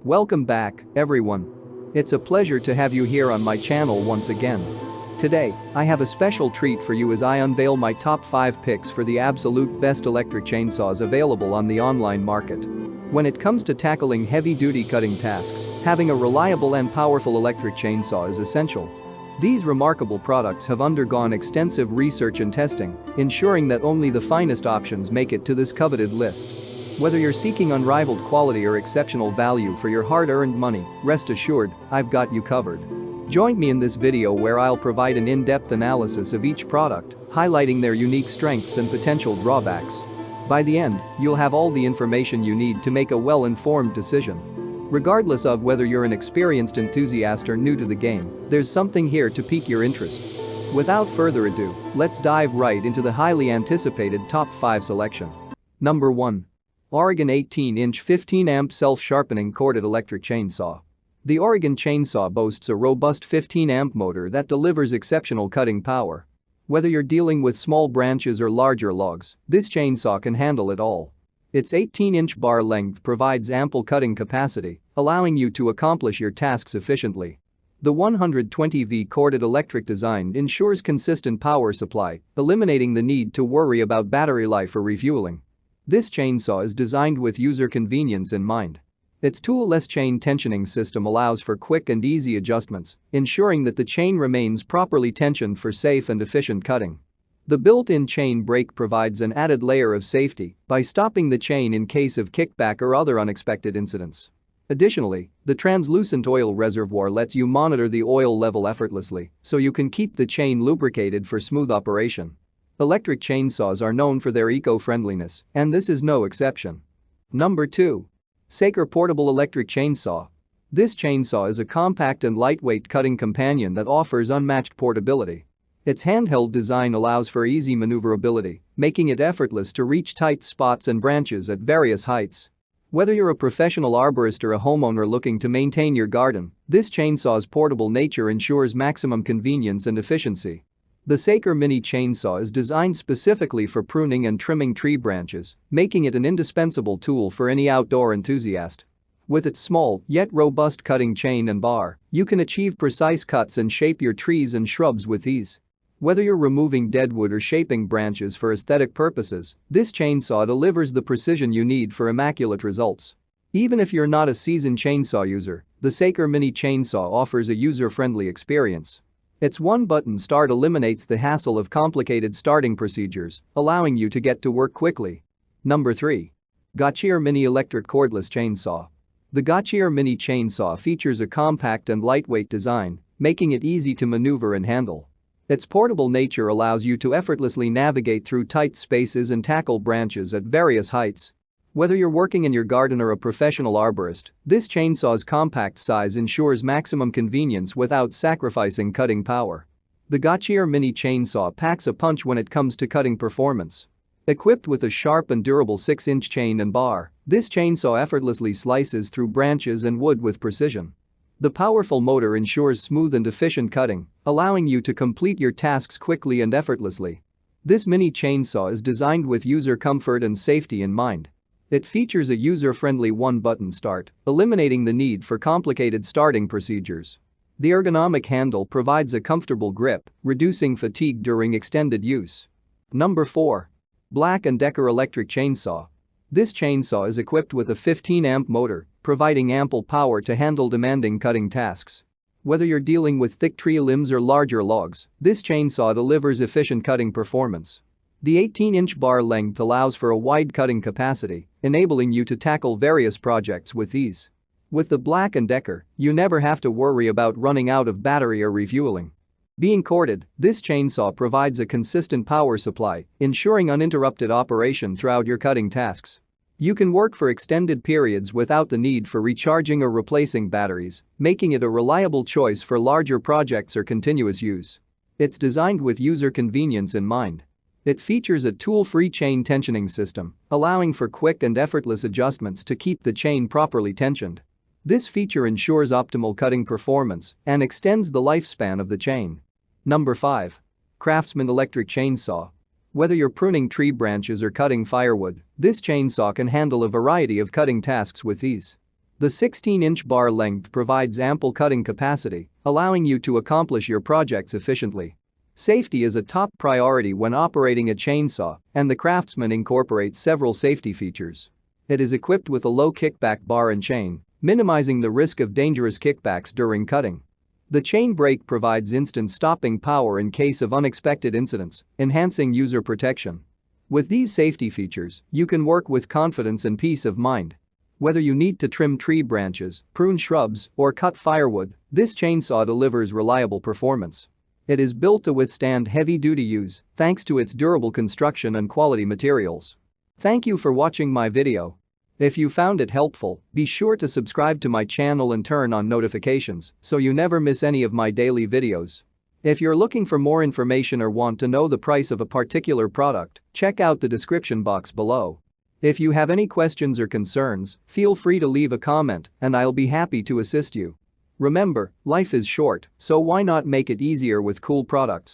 Welcome back, everyone. It's a pleasure to have you here on my channel once again. Today, I have a special treat for you as I unveil my top 5 picks for the absolute best electric chainsaws available on the online market. When it comes to tackling heavy-duty cutting tasks, having a reliable and powerful electric chainsaw is essential. These remarkable products have undergone extensive research and testing, ensuring that only the finest options make it to this coveted list. Whether you're seeking unrivaled quality or exceptional value for your hard-earned money, rest assured, I've got you covered. Join me in this video where I'll provide an in-depth analysis of each product, highlighting their unique strengths and potential drawbacks. By the end, you'll have all the information you need to make a well-informed decision. Regardless of whether you're an experienced enthusiast or new to the game, there's something here to pique your interest. Without further ado, let's dive right into the highly anticipated top 5 selection. Number 1. Oregon 18-inch 15-amp self-sharpening corded electric chainsaw. The Oregon chainsaw boasts a robust 15-amp motor that delivers exceptional cutting power. Whether you're dealing with small branches or larger logs, this chainsaw can handle it all. Its 18-inch bar length provides ample cutting capacity, allowing you to accomplish your tasks efficiently. The 120V corded electric design ensures consistent power supply, eliminating the need to worry about battery life or refueling. This chainsaw is designed with user convenience in mind. Its tool-less chain tensioning system allows for quick and easy adjustments, ensuring that the chain remains properly tensioned for safe and efficient cutting. The built-in chain brake provides an added layer of safety by stopping the chain in case of kickback or other unexpected incidents. Additionally, the translucent oil reservoir lets you monitor the oil level effortlessly, so you can keep the chain lubricated for smooth operation. Electric chainsaws are known for their eco-friendliness, and this is no exception. Number 2. Saker Portable Electric Chainsaw. This chainsaw is a compact and lightweight cutting companion that offers unmatched portability. Its handheld design allows for easy maneuverability, making it effortless to reach tight spots and branches at various heights. Whether you're a professional arborist or a homeowner looking to maintain your garden, this chainsaw's portable nature ensures maximum convenience and efficiency. The Saker Mini Chainsaw is designed specifically for pruning and trimming tree branches, making it an indispensable tool for any outdoor enthusiast. With its small yet robust cutting chain and bar, you can achieve precise cuts and shape your trees and shrubs with ease. Whether you're removing deadwood or shaping branches for aesthetic purposes, this chainsaw delivers the precision you need for immaculate results. Even if you're not a seasoned chainsaw user, the Saker Mini Chainsaw offers a user-friendly experience. Its one-button start eliminates the hassle of complicated starting procedures, allowing you to get to work quickly. Number 3. Gotchier Mini Electric Cordless Chainsaw. The Gotchier Mini Chainsaw features a compact and lightweight design, making it easy to maneuver and handle. Its portable nature allows you to effortlessly navigate through tight spaces and tackle branches at various heights. Whether you're working in your garden or a professional arborist, this chainsaw's compact size ensures maximum convenience without sacrificing cutting power. The Gotchier Mini Chainsaw packs a punch when it comes to cutting performance. Equipped with a sharp and durable 6-inch chain and bar, this chainsaw effortlessly slices through branches and wood with precision. The powerful motor ensures smooth and efficient cutting, allowing you to complete your tasks quickly and effortlessly. This mini chainsaw is designed with user comfort and safety in mind. It features a user-friendly one-button start, eliminating the need for complicated starting procedures. The ergonomic handle provides a comfortable grip, reducing fatigue during extended use. Number 4. Black & Decker Electric Chainsaw. This chainsaw is equipped with a 15-amp motor, providing ample power to handle demanding cutting tasks. Whether you're dealing with thick tree limbs or larger logs, this chainsaw delivers efficient cutting performance. The 18-inch bar length allows for a wide cutting capacity, enabling you to tackle various projects with ease. With the Black & Decker, you never have to worry about running out of battery or refueling. Being corded, this chainsaw provides a consistent power supply, ensuring uninterrupted operation throughout your cutting tasks. You can work for extended periods without the need for recharging or replacing batteries, making it a reliable choice for larger projects or continuous use. It's designed with user convenience in mind. It features a tool-free chain tensioning system, allowing for quick and effortless adjustments to keep the chain properly tensioned. This feature ensures optimal cutting performance and extends the lifespan of the chain. Number 5. Craftsman Electric Chainsaw. Whether you're pruning tree branches or cutting firewood, this chainsaw can handle a variety of cutting tasks with ease. The 16-inch bar length provides ample cutting capacity, allowing you to accomplish your projects efficiently. Safety is a top priority when operating a chainsaw, and the Craftsman incorporates several safety features. It is equipped with a low kickback bar and chain, minimizing the risk of dangerous kickbacks during cutting. The chain brake provides instant stopping power in case of unexpected incidents, enhancing user protection. With these safety features, you can work with confidence and peace of mind. Whether you need to trim tree branches, prune shrubs, or cut firewood, this chainsaw delivers reliable performance. It is built to withstand heavy-duty use thanks to its durable construction and quality materials. Thank you for watching my video. If you found it helpful, be sure to subscribe to my channel and turn on notifications so you never miss any of my daily videos. If you're looking for more information or want to know the price of a particular product, check out the description box below. If you have any questions or concerns, feel free to leave a comment and I'll be happy to assist you. Remember, life is short, so why not make it easier with cool products?